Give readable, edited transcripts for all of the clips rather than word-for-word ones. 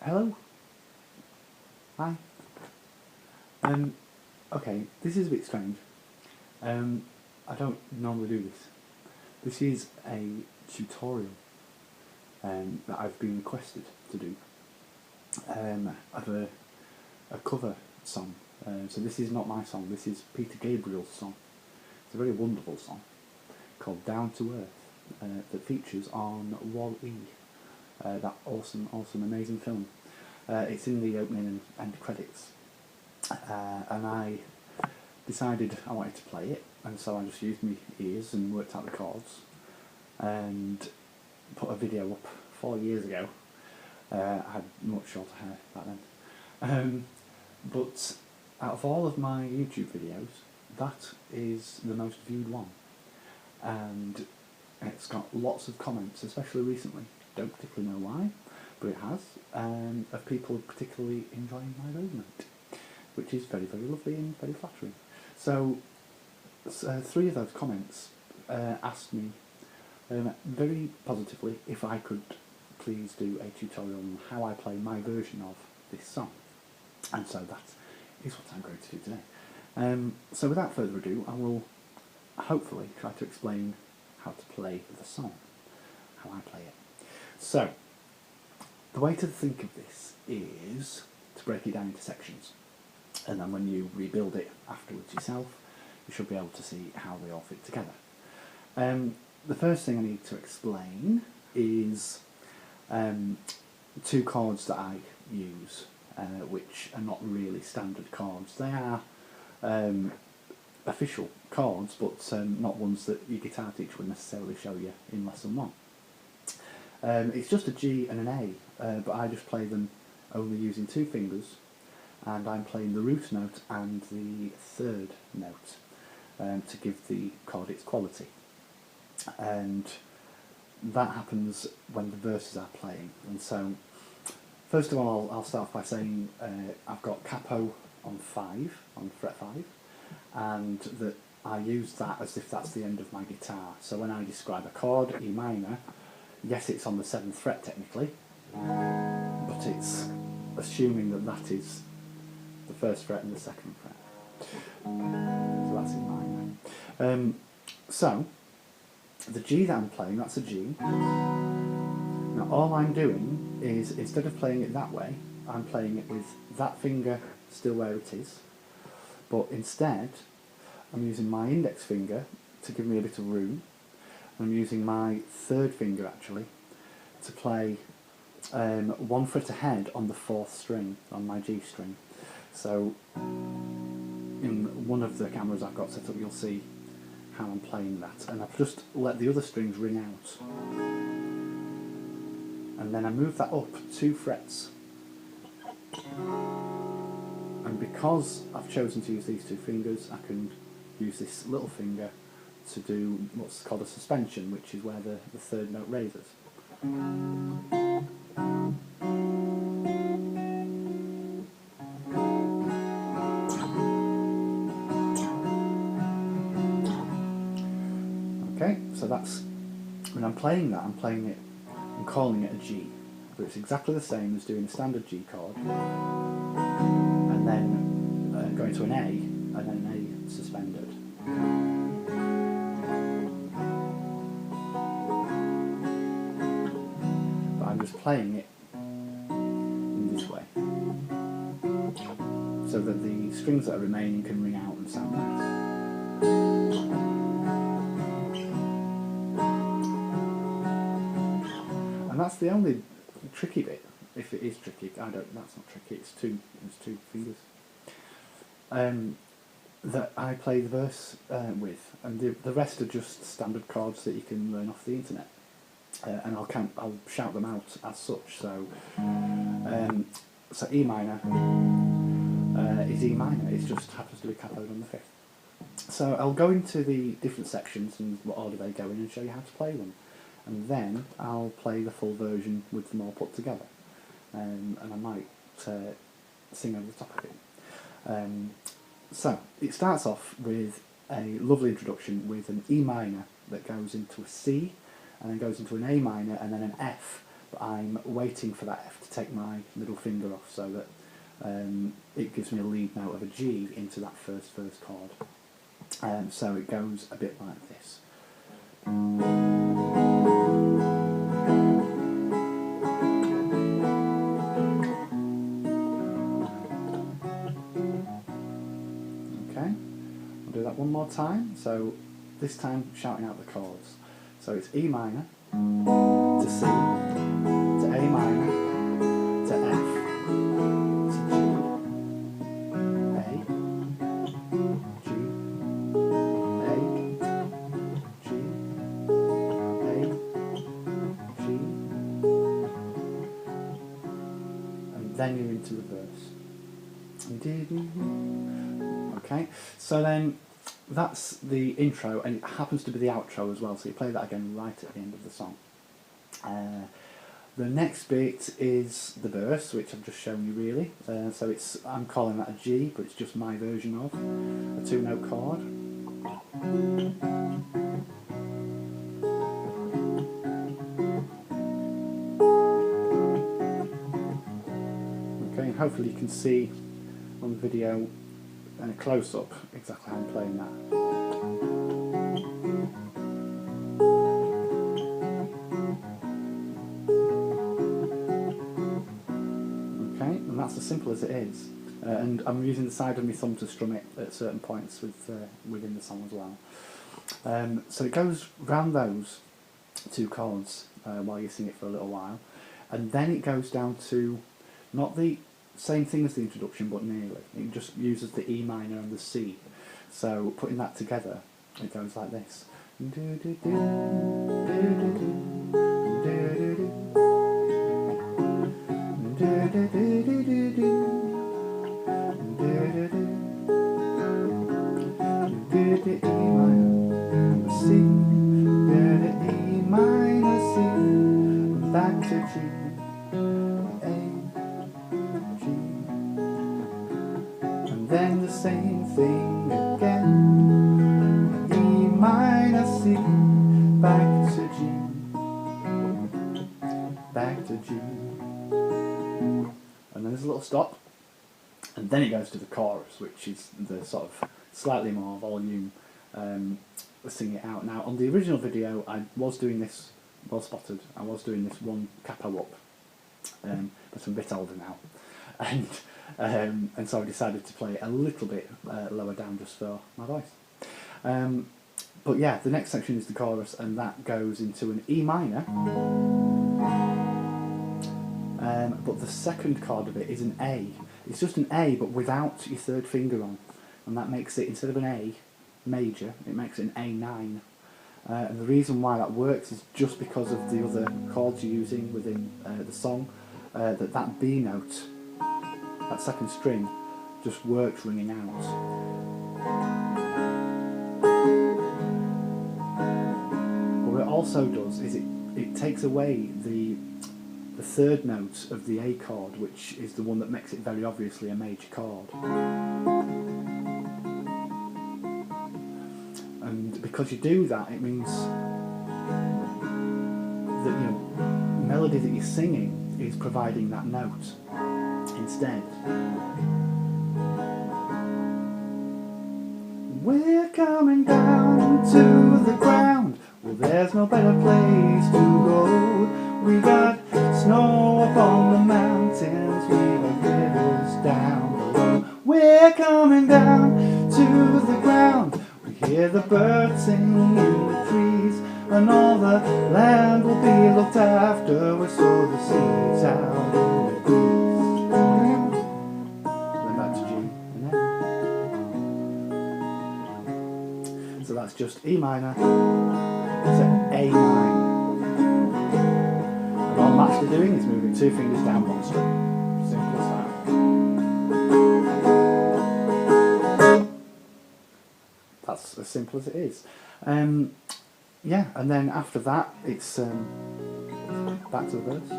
Hello. Hi. Okay, this is a bit strange. I don't normally do this. This is a tutorial that I've been requested to do of a cover song. So this is not my song, this is Peter Gabriel's song. It's a very wonderful song called Down to Earth that features on Wall-E, that awesome, amazing film. It's in the opening and end credits, and I decided I wanted to play it, and so I just used my ears and worked out the chords and put a video up 4 years ago. I had much shorter hair back then, but out of all of my YouTube videos, that is the most viewed one, and it's got lots of comments, especially recently. Don't particularly know why, but it has, of people particularly enjoying my version of it, which is very, very lovely and very flattering. So 3 of those comments asked me very positively if I could please do a tutorial on how I play my version of this song, and so that is what I'm going to do today. So without further ado, I will hopefully try to explain how to play the song, how I play it. So, the way to think of this is to break it down into sections, and then when you rebuild it afterwards yourself, you should be able to see how they all fit together. The first thing I need to explain is 2 chords that I use, which are not really standard chords. They are official chords, but not ones that your guitar teacher would necessarily show you in lesson 1. It's just a G and an A, but I just play them only using 2 fingers, and I'm playing the root note and the 3rd note to give the chord its quality. And that happens when the verses are playing. And so, first of all, I'll start off by saying I've got capo on 5, on fret 5, and that I use that as if that's the end of my guitar. So when I describe a chord, E minor, yes, it's on the 7th fret technically, but it's assuming that that is the 1st fret and the 2nd fret. So that's E minor. So, the G that I'm playing, that's a G. Now all I'm doing is, instead of playing it that way, I'm playing it with that finger still where it is, but instead I'm using my index finger to give me a bit of room. I'm using my 3rd finger actually to play 1 fret ahead on the 4th string, on my G string. So in one of the cameras I've got set up, you'll see how I'm playing that, and I've just let the other strings ring out, and then I move that up 2 frets, and because I've chosen to use these 2 fingers, I can use this little finger to do what's called a suspension, which is where the 3rd note raises. Okay, so that's, when I'm playing that, I'm calling it a G, but it's exactly the same as doing a standard G chord, and then going to an A, and then an A suspended. I'm just playing it in this way, so that the strings that are remaining can ring out and sound nice. And that's the only tricky bit, if it is tricky. That's not tricky, it's two fingers. That I play the verse with, and the rest are just standard chords that you can learn off the internet. And I'll shout them out as such. So, so E minor is E minor. It just happens to be capoed on the 5th. So I'll go into the different sections and what order they go in and show you how to play them, and then I'll play the full version with them all put together, and I might sing over the top of it. So it starts off with a lovely introduction with an E minor that goes into a C, and then goes into an A minor, and then an F but I'm waiting for that F to take my middle finger off so that it gives me a lead note of a G into that first chord. So it goes a bit like this. Okay, I'll do that one more time. So this time shouting out the chords. So it's E minor to C to A minor to F to G, A, G, A, G, A, G, and then you're into the verse. Okay, so then that's the intro, and it happens to be the outro as well, so you play that again right at the end of the song. The next bit is the verse, which I've just shown you really. So I'm calling that a G, but it's just my version of a 2-note chord. Okay, and hopefully you can see on the video and a close-up exactly how I'm playing that. Okay, and that's as simple as it is. And I'm using the side of my thumb to strum it at certain points within the song as well. So it goes round those 2 chords while you sing it for a little while, and then it goes down to not the same thing as the introduction, but nearly. It just uses the E minor and the C. So putting that together, it goes like this. Back to G, A, G, and then the same thing again. E minor C, back to G, back to G, and then there's a little stop, and then it goes to the chorus, which is the sort of slightly more volume sing it out. Now on the original video I was doing this, well spotted, I was doing this one capo up, but I'm a bit older now, and so I decided to play it a little bit lower down just for my voice. But yeah, the next section is the chorus, and that goes into an E minor, but the second chord of it is an A. It's just an A, but without your 3rd finger on, and that makes it, instead of an A major, it makes it an A9. And the reason why that works is just because of the other chords you're using within the song, that B note, that second string, just works ringing out. But what it also does is it takes away the 3rd note of the A chord, which is the one that makes it very obviously a major chord. And because you do that, it means that the melody that you're singing is providing that note instead. We're coming down to the ground. Well, there's no better place to go. We got snow up on the mountains, we got rivers down below. We're coming down to the ground. Hear the birds singing in the trees, and all the land will be looked after. We sow the seeds out in the breeze. Then back to G and A. So that's just E minor to A9. And all I'm actually doing is moving 2 fingers down 1 string. Simple as that. That's as simple as it is. Yeah, and then after that it's back to the verse.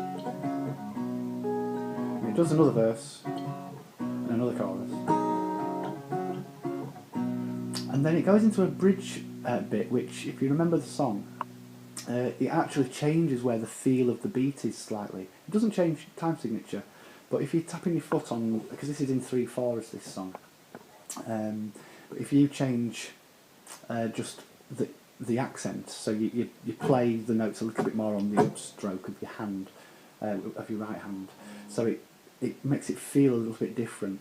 And it does another verse and another chorus, and then it goes into a bridge bit, which, if you remember the song, it actually changes where the feel of the beat is slightly. It doesn't change time signature, but if you're tapping your foot on, because this is in 3/4 as this song, but if you change just the accent, so you play the notes a little bit more on the upstroke of your hand, of your right hand, so it makes it feel a little bit different,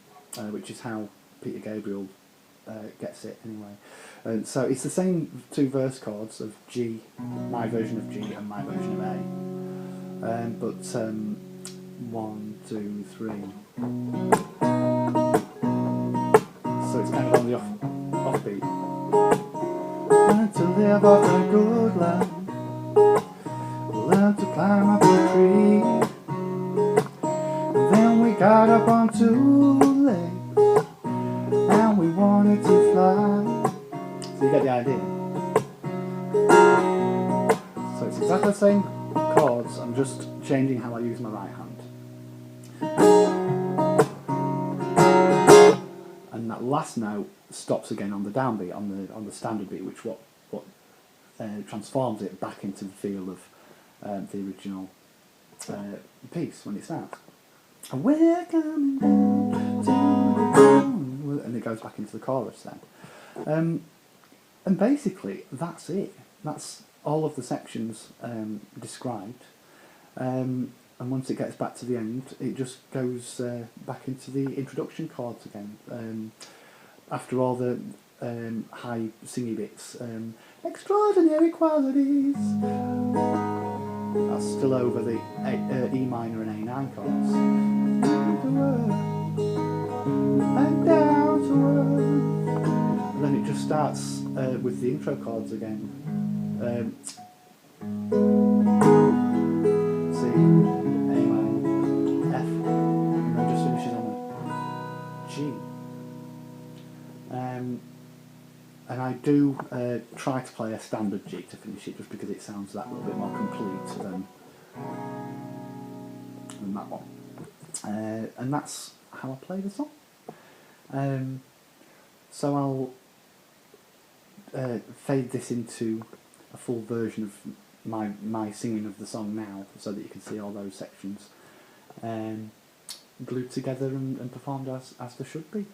which is how Peter Gabriel gets it anyway. So it's the same two verse chords of G, my version of G and my version of A, but 1, 2, 3. So it's kind of on the offbeat. Learn to live off the good land, learn to climb up the tree, and then we got up on 2 legs, and we wanted to fly. So you get the idea. So it's exactly the same chords, I'm just changing how I use my right hand. And that last note stops again on the downbeat, on the standard beat, which what transforms it back into the feel of the original piece when it starts. And we're coming down to the ground, and it goes back into the chorus then. And basically that's it. That's all of the sections described. And once it gets back to the end, it just goes back into the introduction chords again. After all the high singy bits, extraordinary qualities. That's still over the E minor and A9 chords. Down to earth, and down to earth. And then it just starts with the intro chords again. C, A minor, F, and then just finishes on a G. And I do try to play a standard G to finish it, just because it sounds that little bit more complete than that one. And that's how I play the song. So I'll fade this into a full version of my singing of the song now, so that you can see all those sections glued together and performed as they should be.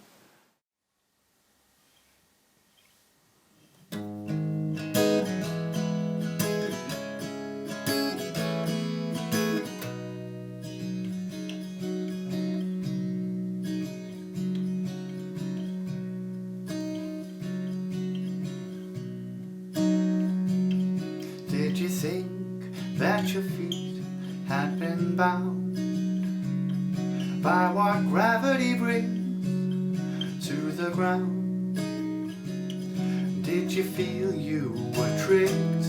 Did you think that your feet had been bound by what gravity brings to the ground? Did you feel you were tricked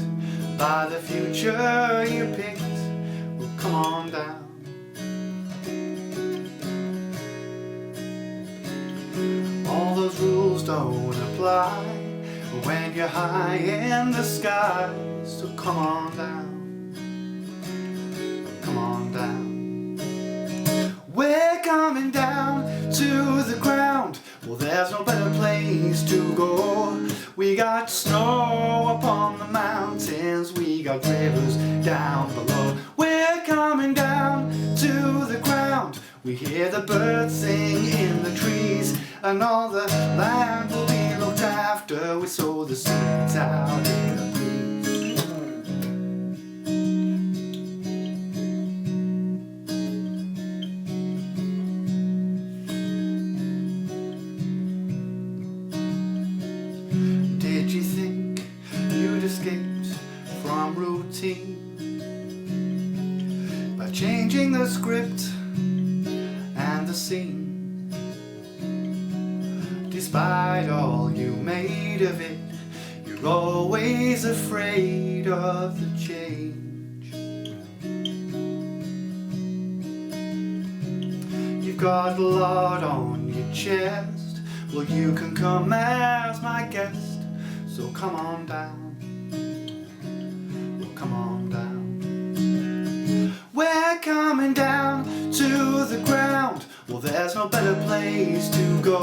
by the future you picked? Well, come on down. All those rules don't apply when you're high in the sky. So come on down, come on down. We're coming down to the ground. Well, there's no better place to go. We got snow upon the mountains, we got rivers down below. We're coming down to the ground. We hear the birds sing in the trees, and all the land will be looked after. We sow the seeds out in the breeze. Did you think you'd escaped from routine by changing the script and the scene? Despite all you made of it, you're always afraid of the change. You've got a lot on your chest. Well, you can come as my guest. So come on down. Well, come on down. We're coming down to the ground. Well, there's no better place to go.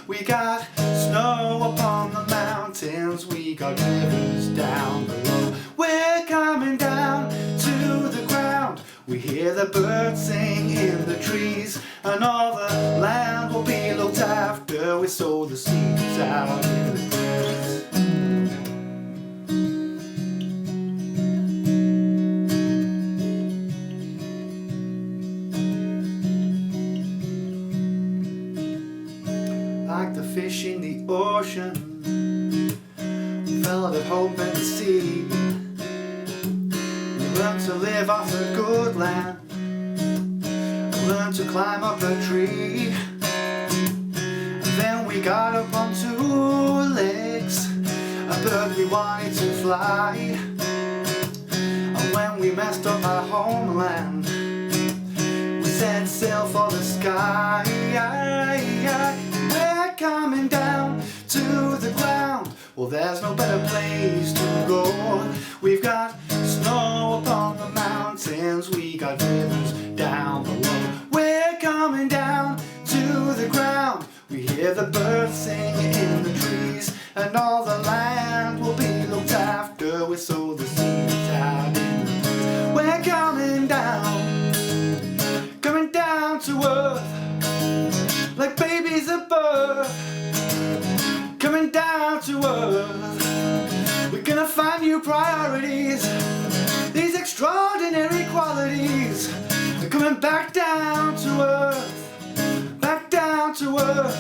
We got snow upon the mountains, we got rivers down below. We're coming coming down to the ground. We hear the birds sing in the trees, and all the land will be looked after. We sow the seeds out in the breeze. Like the fish in the ocean, fell of hope in the sea. We learned to live off the good land, learned to climb up a tree. And then we got up on 2 legs, a bird we wanted to fly. And when we messed up our homeland, we set sail for the sky. We're coming down to the ground. Well, there's no better place to go. We've got snow upon the mountains, we got rivers down below. We're coming down to the ground. We hear the birds sing in the trees, and all the land will be looked after. We sow the seeds out in the breeze. We're coming down to earth, like babies at birth. Coming down to earth, we're gonna find new priorities, these extraordinary qualities. They're coming back down to earth, back down to earth.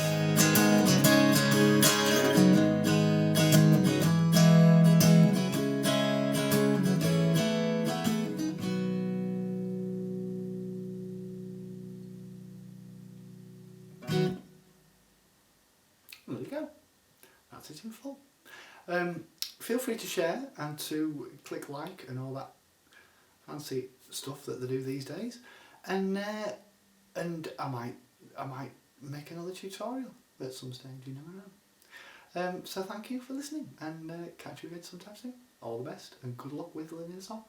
There you go. That's it in full. Feel free to share and to click like and all that fancy stuff that they do these days. And I might make another tutorial at some stage. You never know. So thank you for listening, and catch you again sometime soon. All the best and good luck with learning the song.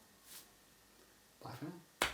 Bye for now.